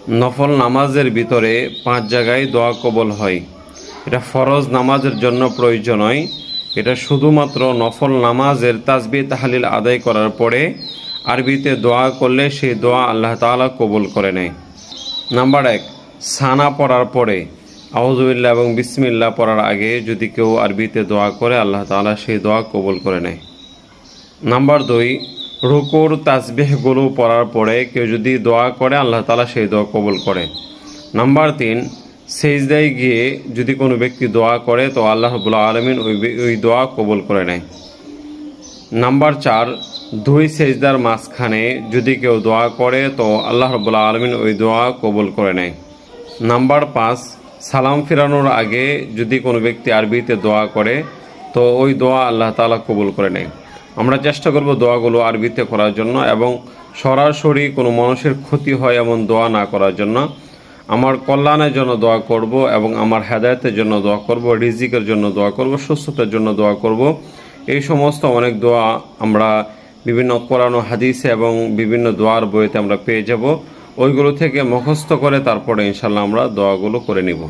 নফল নামাজের ভিতরে 5 জায়গায় দোয়া কবুল হয়। এটা ফরজ নামাজের জন্য প্রয়োজন হয়। এটা শুধুমাত্র নফল নামাজের তাসবিহ তাহলিল আদায় করার পরে আরবিতে দোয়া করলে সেই দোয়া আল্লাহ তাআলা কবুল করে নেয়। নাম্বার 1, সানা পড়ার পরে আউযুবিল্লাহ এবং বিসমিল্লাহ পড়ার আগে যদি কেউ আরবিতে দোয়া করে আল্লাহ তাআলা সেই দোয়া কবুল করে নেয়। নাম্বার 2, রুকুর তাসবিহগুলো পড়ার পরে কেউ যদি দোয়া করে আল্লাহ তাআলা সেই দোয়া কবুল করে। নাম্বার 3, সেজদায় গিয়ে যদি কোনো ব্যক্তি দোয়া করে তো আল্লাহ রাব্বুল আলামিন ওই দোয়া কবুল করে নেয়। নাম্বার 4, 2 সেজদার মাঝখানে যদি কেউ দোয়া করে তো আল্লাহ রাব্বুল আলামিন ওই দোয়া কবুল করে নেয়। নাম্বার 5, সালাম ফিরানোর আগে যদি কোনো ব্যক্তি আরবিতে দোয়া করে তো ওই দোয়া আল্লাহ তাআলা কবুল করে নেয়। আমরা চেষ্টা করব দোয়াগুলো আরবিতে করার জন্য এবং সরাসরি কোনো মানুষের ক্ষতি হয় এমন দোয়া না করার জন্য। আমার কল্যাণের জন্য দোয়া করব এবং আমার হেদায়েতের জন্য দোয়া করব, রিজিকের জন্য দোয়া করব, সুস্থতার জন্য দোয়া করব। এই সমস্ত অনেক দোয়া আমরা বিভিন্ন কোরআন ও হাদিসে এবং বিভিন্ন দোয়ার বইতে আমরা পেয়ে যাব। ওইগুলো থেকে মুখস্থ করে তারপরে ইনশাআল্লাহ আমরা দোয়াগুলো করে নিব।